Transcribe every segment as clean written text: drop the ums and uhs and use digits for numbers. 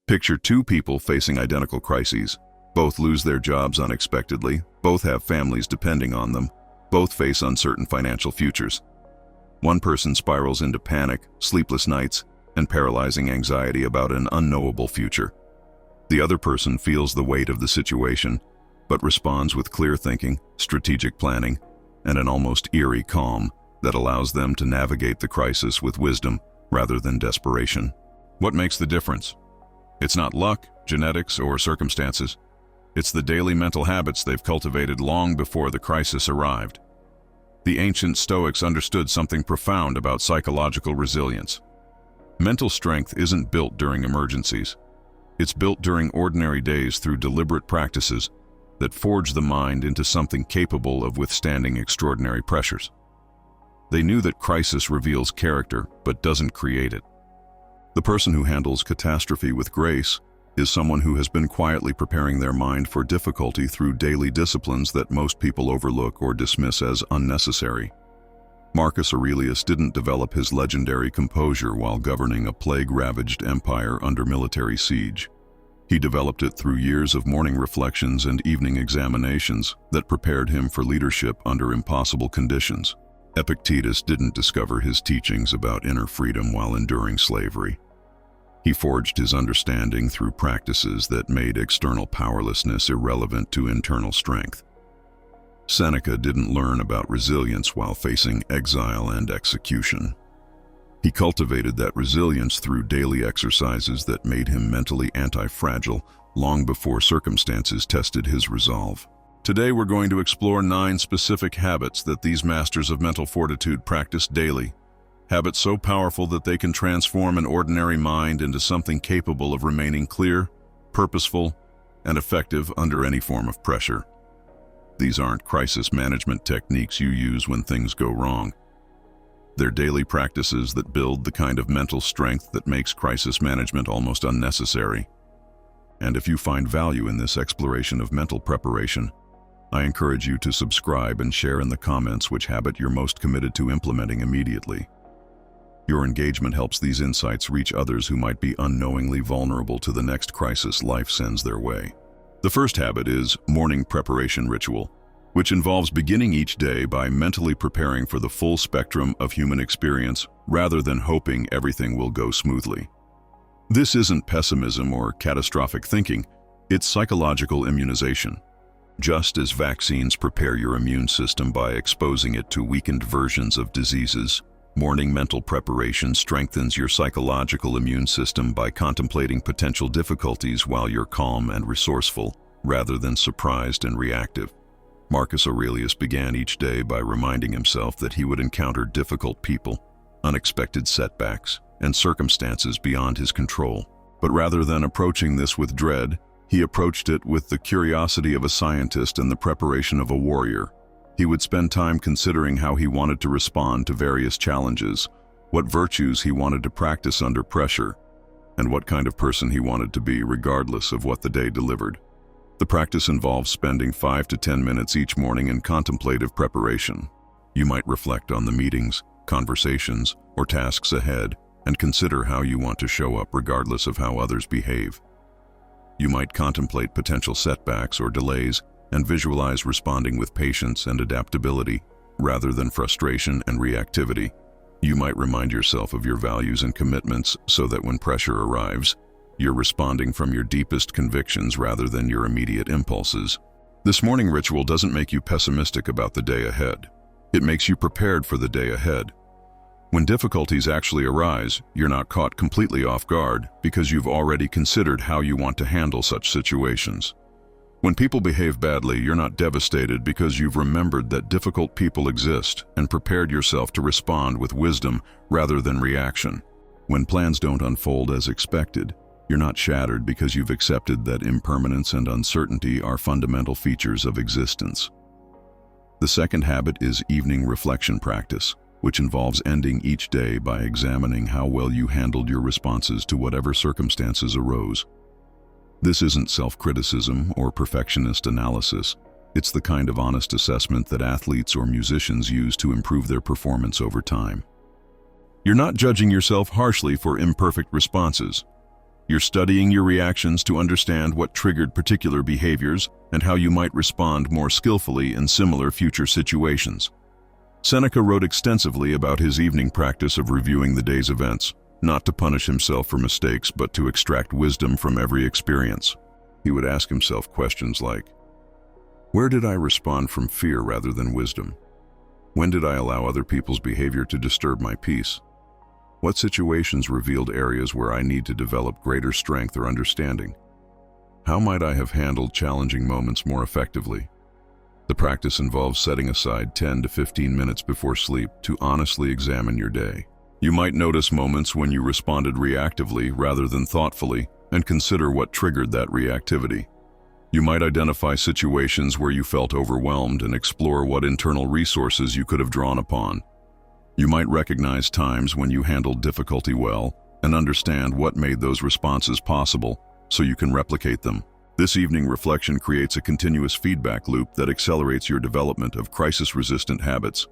Picture two people facing identical crises. Both lose their jobs unexpectedly, both have families depending on them, both face uncertain financial futures. One person spirals into panic, sleepless nights, and paralyzing anxiety about an unknowable future. The other person feels the weight of the situation, but responds with clear thinking, strategic planning, and an almost eerie calm that allows them to navigate the crisis with wisdom rather than desperation. What makes the difference? It's not luck, genetics, or circumstances. It's the daily mental habits they've cultivated long before the crisis arrived. The ancient Stoics understood something profound about psychological resilience. Mental strength isn't built during emergencies. It's built during ordinary days through deliberate practices that forge the mind into something capable of withstanding extraordinary pressures. They knew that crisis reveals character, but doesn't create it. The person who handles catastrophe with grace is someone who has been quietly preparing their mind for difficulty through daily disciplines that most people overlook or dismiss as unnecessary. Marcus Aurelius didn't develop his legendary composure while governing a plague-ravaged empire under military siege. He developed it through years of morning reflections and evening examinations that prepared him for leadership under impossible conditions. Epictetus didn't discover his teachings about inner freedom while enduring slavery. He forged his understanding through practices that made external powerlessness irrelevant to internal strength. Seneca didn't learn about resilience while facing exile and execution. He cultivated that resilience through daily exercises that made him mentally anti-fragile long before circumstances tested his resolve. Today we're going to explore 9 specific habits that these masters of mental fortitude practice daily. Habits so powerful that they can transform an ordinary mind into something capable of remaining clear, purposeful, and effective under any form of pressure. These aren't crisis management techniques you use when things go wrong. They're daily practices that build the kind of mental strength that makes crisis management almost unnecessary. And if you find value in this exploration of mental preparation, I encourage you to subscribe and share in the comments which habit you're most committed to implementing immediately. Your engagement helps these insights reach others who might be unknowingly vulnerable to the next crisis life sends their way. The first habit is morning preparation ritual, which involves beginning each day by mentally preparing for the full spectrum of human experience rather than hoping everything will go smoothly. This isn't pessimism or catastrophic thinking, it's psychological immunization. Just as vaccines prepare your immune system by exposing it to weakened versions of diseases, morning mental preparation strengthens your psychological immune system by contemplating potential difficulties while you're calm and resourceful, rather than surprised and reactive. Marcus Aurelius began each day by reminding himself that he would encounter difficult people, unexpected setbacks, and circumstances beyond his control. But rather than approaching this with dread, he approached it with the curiosity of a scientist and the preparation of a warrior. He would spend time considering how he wanted to respond to various challenges, what virtues he wanted to practice under pressure, and what kind of person he wanted to be regardless of what the day delivered. The practice involves spending 5 to 10 minutes each morning in contemplative preparation. You might reflect on the meetings, conversations, or tasks ahead and consider how you want to show up regardless of how others behave. You might contemplate potential setbacks or delays and visualize responding with patience and adaptability rather than frustration and reactivity. You might remind yourself of your values and commitments so that when pressure arrives, you're responding from your deepest convictions rather than your immediate impulses. This morning ritual doesn't make you pessimistic about the day ahead. It makes you prepared for the day ahead. When difficulties actually arise, you're not caught completely off guard because you've already considered how you want to handle such situations. When people behave badly, you're not devastated because you've remembered that difficult people exist and prepared yourself to respond with wisdom rather than reaction. When plans don't unfold as expected, you're not shattered because you've accepted that impermanence and uncertainty are fundamental features of existence. The second habit is evening reflection practice, which involves ending each day by examining how well you handled your responses to whatever circumstances arose. This isn't self-criticism or perfectionist analysis. It's the kind of honest assessment that athletes or musicians use to improve their performance over time. You're not judging yourself harshly for imperfect responses. You're studying your reactions to understand what triggered particular behaviors and how you might respond more skillfully in similar future situations. Seneca wrote extensively about his evening practice of reviewing the day's events, not to punish himself for mistakes, but to extract wisdom from every experience. He would ask himself questions like, where did I respond from fear rather than wisdom? When did I allow other people's behavior to disturb my peace? What situations revealed areas where I need to develop greater strength or understanding? How might I have handled challenging moments more effectively? The practice involves setting aside 10 to 15 minutes before sleep to honestly examine your day. You might notice moments when you responded reactively rather than thoughtfully, and consider what triggered that reactivity. You might identify situations where you felt overwhelmed and explore what internal resources you could have drawn upon. You might recognize times when you handled difficulty well and understand what made those responses possible so you can replicate them. This evening reflection creates a continuous feedback loop that accelerates your development of crisis-resistant habits.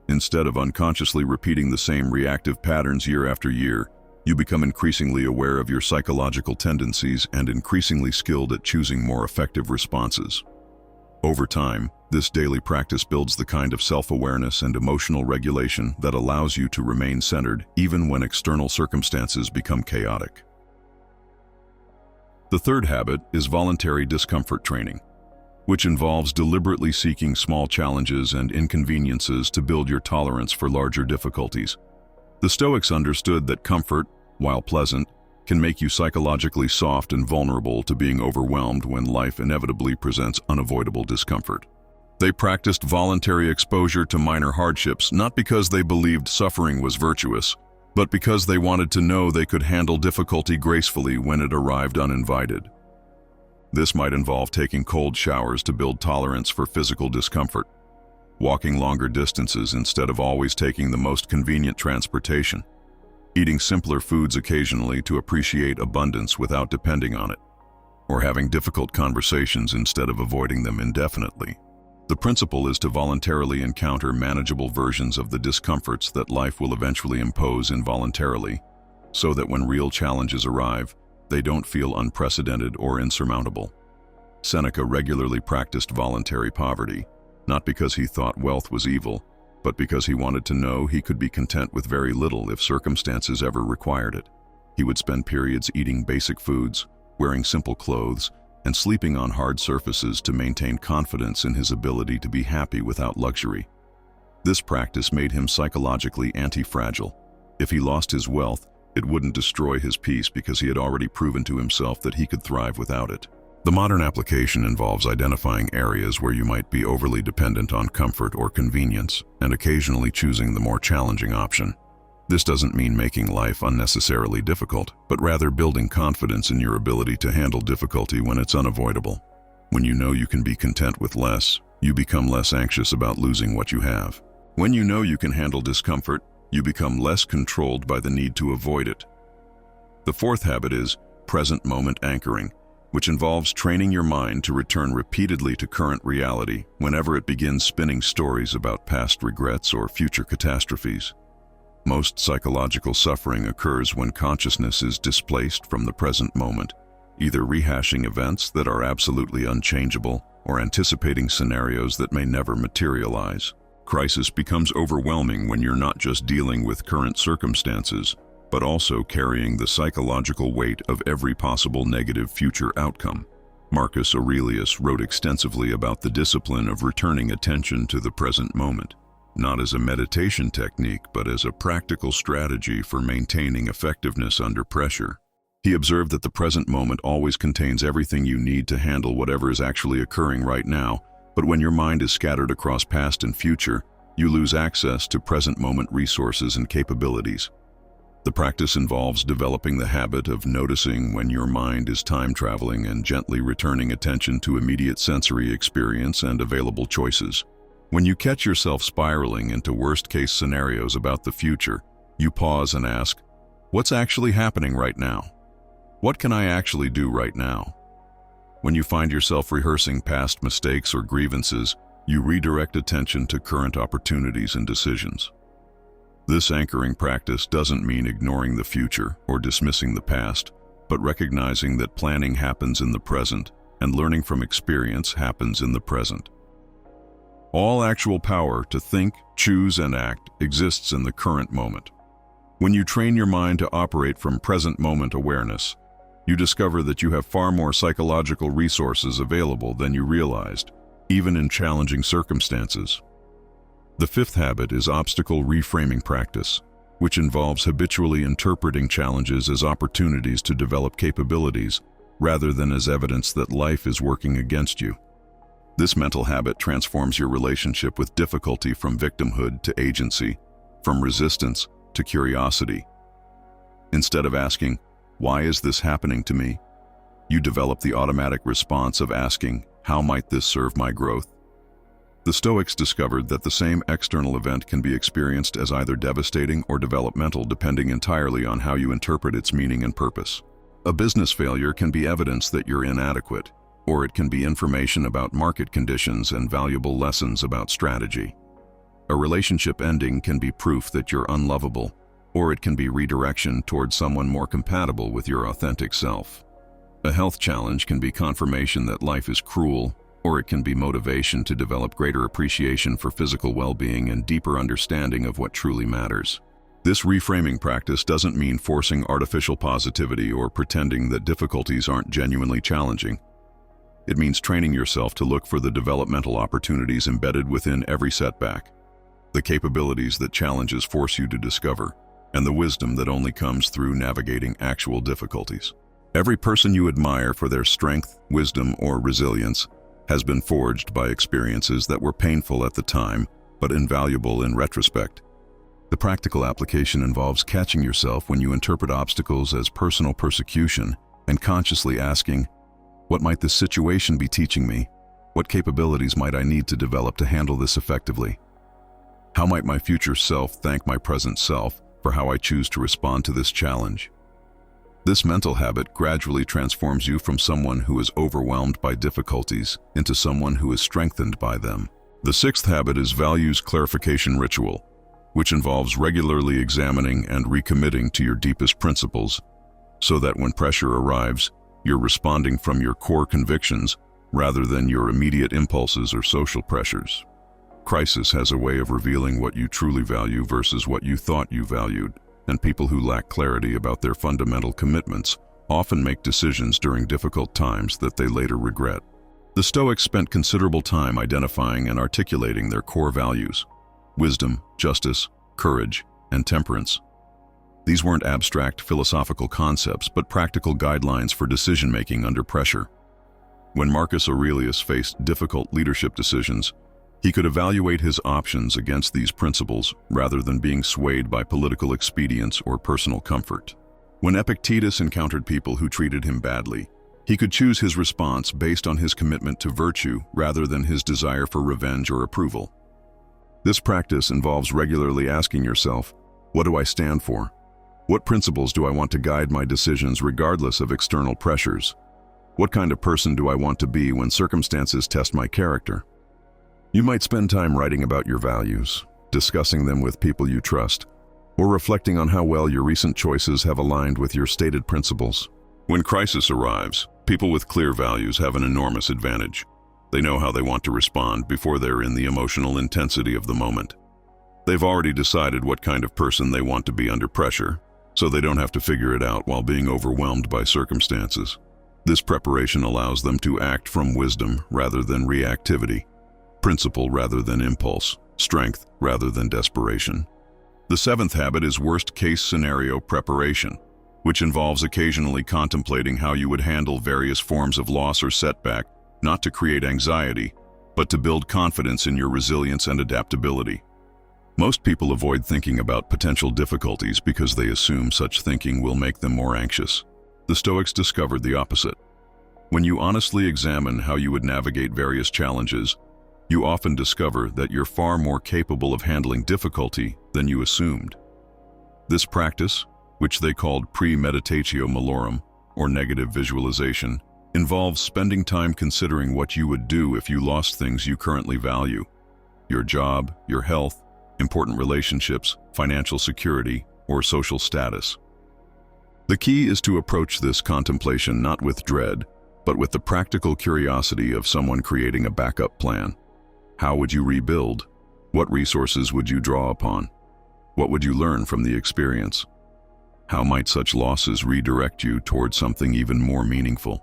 Instead of unconsciously repeating the same reactive patterns year after year, you become increasingly aware of your psychological tendencies and increasingly skilled at choosing more effective responses. Over time, this daily practice builds the kind of self-awareness and emotional regulation that allows you to remain centered even when external circumstances become chaotic. The third habit is voluntary discomfort training, which involves deliberately seeking small challenges and inconveniences to build your tolerance for larger difficulties. The Stoics understood that comfort, while pleasant, can make you psychologically soft and vulnerable to being overwhelmed when life inevitably presents unavoidable discomfort. They practiced voluntary exposure to minor hardships not because they believed suffering was virtuous, but because they wanted to know they could handle difficulty gracefully when it arrived uninvited. This might involve taking cold showers to build tolerance for physical discomfort, walking longer distances instead of always taking the most convenient transportation, eating simpler foods occasionally to appreciate abundance without depending on it, or having difficult conversations instead of avoiding them indefinitely. The principle is to voluntarily encounter manageable versions of the discomforts that life will eventually impose involuntarily, so that when real challenges arrive, they don't feel unprecedented or insurmountable. Seneca regularly practiced voluntary poverty, not because he thought wealth was evil, but because he wanted to know he could be content with very little if circumstances ever required it. He would spend periods eating basic foods, wearing simple clothes, and sleeping on hard surfaces to maintain confidence in his ability to be happy without luxury. This practice made him psychologically anti-fragile. If he lost his wealth, it wouldn't destroy his peace because he had already proven to himself that he could thrive without it. The modern application involves identifying areas where you might be overly dependent on comfort or convenience, and occasionally choosing the more challenging option. This doesn't mean making life unnecessarily difficult, but rather building confidence in your ability to handle difficulty when it's unavoidable. When you know you can be content with less, you become less anxious about losing what you have. When you know you can handle discomfort, you become less controlled by the need to avoid it. The fourth habit is present moment anchoring, which involves training your mind to return repeatedly to current reality whenever it begins spinning stories about past regrets or future catastrophes. Most psychological suffering occurs when consciousness is displaced from the present moment, either rehashing events that are absolutely unchangeable or anticipating scenarios that may never materialize. Crisis becomes overwhelming when you're not just dealing with current circumstances, but also carrying the psychological weight of every possible negative future outcome. Marcus Aurelius wrote extensively about the discipline of returning attention to the present moment, not as a meditation technique, but as a practical strategy for maintaining effectiveness under pressure. He observed that the present moment always contains everything you need to handle whatever is actually occurring right now, but when your mind is scattered across past and future, you lose access to present moment resources and capabilities. The practice involves developing the habit of noticing when your mind is time traveling and gently returning attention to immediate sensory experience and available choices. When you catch yourself spiraling into worst-case scenarios about the future, you pause and ask, what's actually happening right now? What can I actually do right now? When you find yourself rehearsing past mistakes or grievances, you redirect attention to current opportunities and decisions. This anchoring practice doesn't mean ignoring the future or dismissing the past, but recognizing that planning happens in the present and learning from experience happens in the present. All actual power to think, choose, and act exists in the current moment. When you train your mind to operate from present moment awareness, you discover that you have far more psychological resources available than you realized, even in challenging circumstances. The fifth habit is obstacle reframing practice, which involves habitually interpreting challenges as opportunities to develop capabilities rather than as evidence that life is working against you. This mental habit transforms your relationship with difficulty from victimhood to agency, from resistance to curiosity. Instead of asking, "Why is this happening to me?" you develop the automatic response of asking, "How might this serve my growth?" The Stoics discovered that the same external event can be experienced as either devastating or developmental, depending entirely on how you interpret its meaning and purpose. A business failure can be evidence that you're inadequate, or it can be information about market conditions and valuable lessons about strategy. A relationship ending can be proof that you're unlovable, or it can be redirection towards someone more compatible with your authentic self. A health challenge can be confirmation that life is cruel, or it can be motivation to develop greater appreciation for physical well-being and deeper understanding of what truly matters. This reframing practice doesn't mean forcing artificial positivity or pretending that difficulties aren't genuinely challenging. It means training yourself to look for the developmental opportunities embedded within every setback, the capabilities that challenges force you to discover, and the wisdom that only comes through navigating actual difficulties. Every person you admire for their strength, wisdom, or resilience has been forged by experiences that were painful at the time, but invaluable in retrospect. The practical application involves catching yourself when you interpret obstacles as personal persecution and consciously asking, "What might this situation be teaching me? What capabilities might I need to develop to handle this effectively? How might my future self thank my present self for how I choose to respond to this challenge?" This mental habit gradually transforms you from someone who is overwhelmed by difficulties into someone who is strengthened by them. The sixth habit is values clarification ritual, which involves regularly examining and recommitting to your deepest principles, so that when pressure arrives, you're responding from your core convictions rather than your immediate impulses or social pressures. Crisis has a way of revealing what you truly value versus what you thought you valued, and people who lack clarity about their fundamental commitments often make decisions during difficult times that they later regret. The Stoics spent considerable time identifying and articulating their core values: wisdom, justice, courage, and temperance. These weren't abstract philosophical concepts, but practical guidelines for decision-making under pressure. When Marcus Aurelius faced difficult leadership decisions, he could evaluate his options against these principles rather than being swayed by political expedience or personal comfort. When Epictetus encountered people who treated him badly, he could choose his response based on his commitment to virtue rather than his desire for revenge or approval. This practice involves regularly asking yourself, "What do I stand for? What principles do I want to guide my decisions regardless of external pressures? What kind of person do I want to be when circumstances test my character?" You might spend time writing about your values, discussing them with people you trust, or reflecting on how well your recent choices have aligned with your stated principles. When crisis arrives, people with clear values have an enormous advantage. They know how they want to respond before they're in the emotional intensity of the moment. They've already decided what kind of person they want to be under pressure, so they don't have to figure it out while being overwhelmed by circumstances. This preparation allows them to act from wisdom rather than reactivity, principle rather than impulse, strength rather than desperation. The seventh habit is worst-case scenario preparation, which involves occasionally contemplating how you would handle various forms of loss or setback, not to create anxiety, but to build confidence in your resilience and adaptability. Most people avoid thinking about potential difficulties because they assume such thinking will make them more anxious. The Stoics discovered the opposite. When you honestly examine how you would navigate various challenges, you often discover that you're far more capable of handling difficulty than you assumed. This practice, which they called premeditatio malorum, or negative visualization, involves spending time considering what you would do if you lost things you currently value: your job, your health, important relationships, financial security, or social status. The key is to approach this contemplation not with dread, but with the practical curiosity of someone creating a backup plan. How would you rebuild? What resources would you draw upon? What would you learn from the experience? How might such losses redirect you towards something even more meaningful?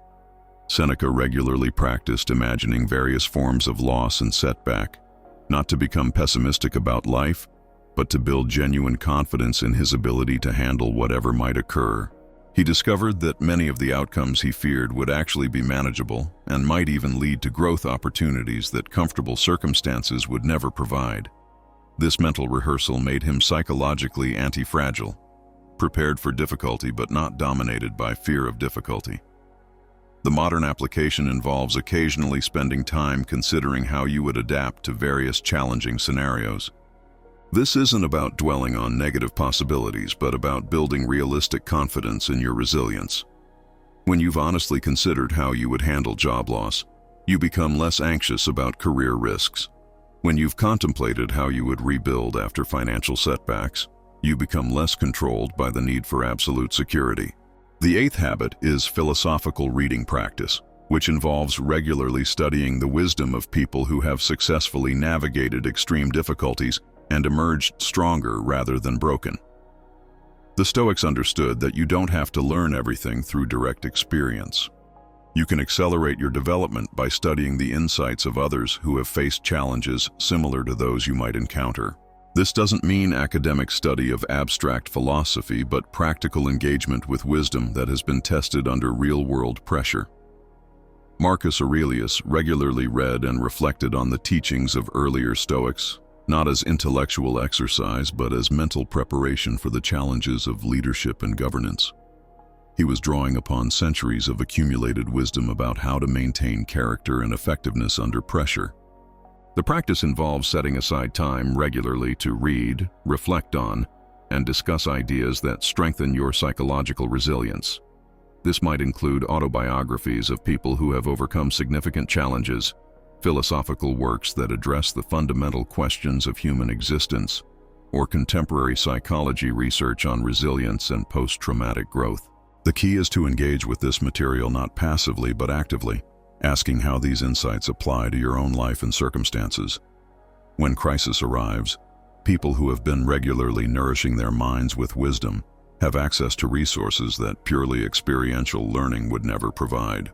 Seneca regularly practiced imagining various forms of loss and setback, not to become pessimistic about life, but to build genuine confidence in his ability to handle whatever might occur. He discovered that many of the outcomes he feared would actually be manageable and might even lead to growth opportunities that comfortable circumstances would never provide. This mental rehearsal made him psychologically anti-fragile, prepared for difficulty but not dominated by fear of difficulty. The modern application involves occasionally spending time considering how you would adapt to various challenging scenarios. This isn't about dwelling on negative possibilities, but about building realistic confidence in your resilience. When you've honestly considered how you would handle job loss, you become less anxious about career risks. When you've contemplated how you would rebuild after financial setbacks, you become less controlled by the need for absolute security. The eighth habit is philosophical reading practice, which involves regularly studying the wisdom of people who have successfully navigated extreme difficulties and emerged stronger rather than broken. The Stoics understood that you don't have to learn everything through direct experience. You can accelerate your development by studying the insights of others who have faced challenges similar to those you might encounter. This doesn't mean academic study of abstract philosophy, but practical engagement with wisdom that has been tested under real-world pressure. Marcus Aurelius regularly read and reflected on the teachings of earlier Stoics, not as intellectual exercise, but as mental preparation for the challenges of leadership and governance. He was drawing upon centuries of accumulated wisdom about how to maintain character and effectiveness under pressure. The practice involves setting aside time regularly to read, reflect on, and discuss ideas that strengthen your psychological resilience. This might include autobiographies of people who have overcome significant challenges, philosophical works that address the fundamental questions of human existence, or contemporary psychology research on resilience and post-traumatic growth. The key is to engage with this material not passively but actively, asking how these insights apply to your own life and circumstances. When crisis arrives, people who have been regularly nourishing their minds with wisdom have access to resources that purely experiential learning would never provide.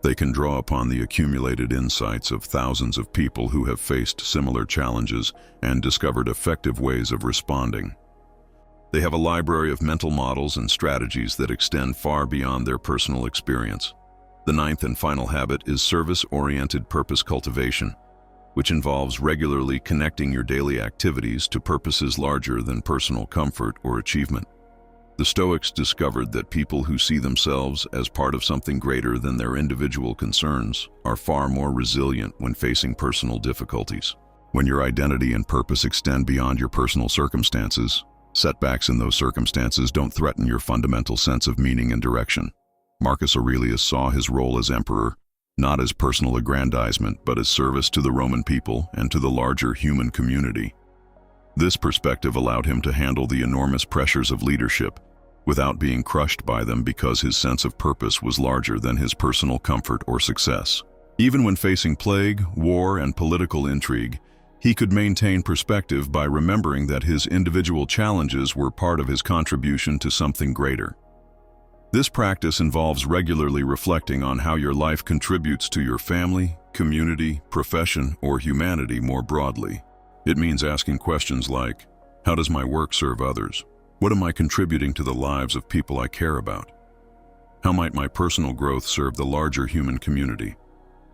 They can draw upon the accumulated insights of thousands of people who have faced similar challenges and discovered effective ways of responding. They have a library of mental models and strategies that extend far beyond their personal experience. The ninth and final habit is service-oriented purpose cultivation, which involves regularly connecting your daily activities to purposes larger than personal comfort or achievement. The Stoics discovered that people who see themselves as part of something greater than their individual concerns are far more resilient when facing personal difficulties. When your identity and purpose extend beyond your personal circumstances, setbacks in those circumstances don't threaten your fundamental sense of meaning and direction. Marcus Aurelius saw his role as emperor not as personal aggrandizement, but as service to the Roman people and to the larger human community. This perspective allowed him to handle the enormous pressures of leadership without being crushed by them because his sense of purpose was larger than his personal comfort or success. Even when facing plague, war, and political intrigue, he could maintain perspective by remembering that his individual challenges were part of his contribution to something greater. This practice involves regularly reflecting on how your life contributes to your family, community, profession, or humanity more broadly. It means asking questions like, how does my work serve others? What am I contributing to the lives of people I care about? How might my personal growth serve the larger human community?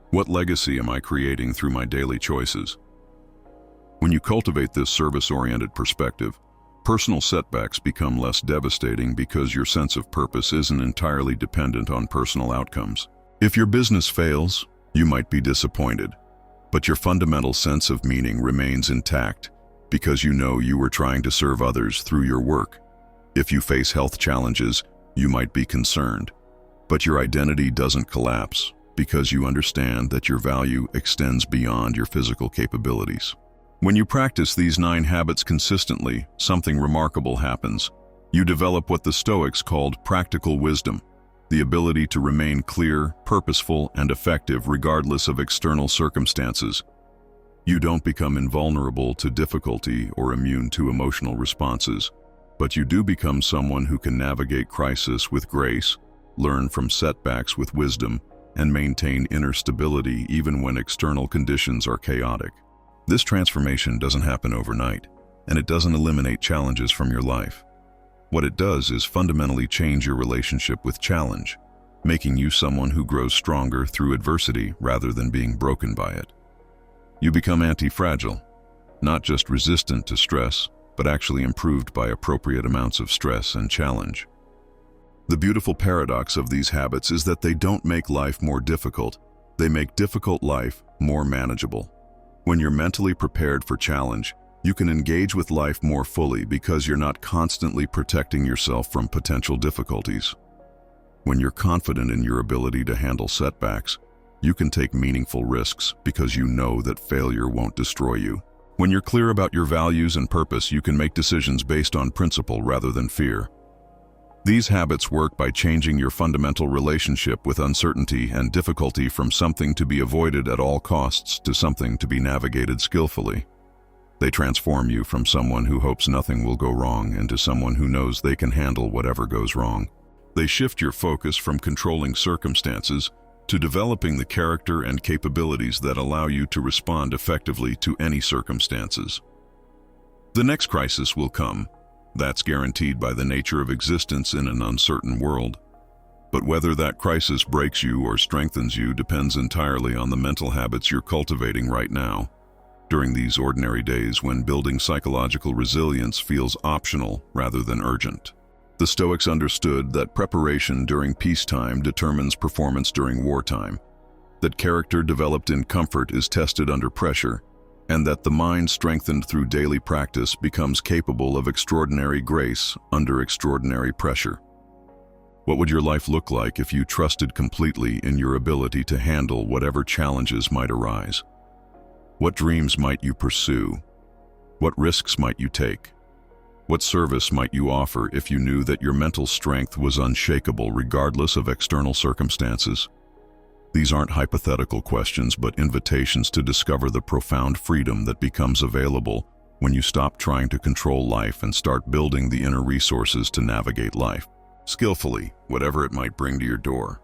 What legacy am I creating through my daily choices? When you cultivate this service-oriented perspective, personal setbacks become less devastating because your sense of purpose isn't entirely dependent on personal outcomes. If your business fails, you might be disappointed, but your fundamental sense of meaning remains intact because you know you were trying to serve others through your work. If you face health challenges, you might be concerned, but your identity doesn't collapse because you understand that your value extends beyond your physical capabilities. When you practice these 9 habits consistently, something remarkable happens. You develop what the Stoics called practical wisdom, the ability to remain clear, purposeful, and effective regardless of external circumstances. You don't become invulnerable to difficulty or immune to emotional responses, but you do become someone who can navigate crisis with grace, learn from setbacks with wisdom, and maintain inner stability even when external conditions are chaotic. This transformation doesn't happen overnight, and it doesn't eliminate challenges from your life. What it does is fundamentally change your relationship with challenge, making you someone who grows stronger through adversity rather than being broken by it. You become anti-fragile, not just resistant to stress, but actually improved by appropriate amounts of stress and challenge. The beautiful paradox of these habits is that they don't make life more difficult, they make difficult life more manageable. When you're mentally prepared for challenge, you can engage with life more fully because you're not constantly protecting yourself from potential difficulties. When you're confident in your ability to handle setbacks, you can take meaningful risks because you know that failure won't destroy you. When you're clear about your values and purpose, you can make decisions based on principle rather than fear. These habits work by changing your fundamental relationship with uncertainty and difficulty from something to be avoided at all costs to something to be navigated skillfully. They transform you from someone who hopes nothing will go wrong into someone who knows they can handle whatever goes wrong. They shift your focus from controlling circumstances to developing the character and capabilities that allow you to respond effectively to any circumstances. The next crisis will come. That's guaranteed by the nature of existence in an uncertain world. But whether that crisis breaks you or strengthens you depends entirely on the mental habits you're cultivating right now. During these ordinary days when building psychological resilience feels optional rather than urgent. The Stoics understood that preparation during peacetime determines performance during wartime, that character developed in comfort is tested under pressure, and that the mind strengthened through daily practice becomes capable of extraordinary grace under extraordinary pressure. What would your life look like if you trusted completely in your ability to handle whatever challenges might arise? What dreams might you pursue? What risks might you take? What service might you offer if you knew that your mental strength was unshakable regardless of external circumstances? These aren't hypothetical questions, but invitations to discover the profound freedom that becomes available when you stop trying to control life and start building the inner resources to navigate life skillfully, whatever it might bring to your door.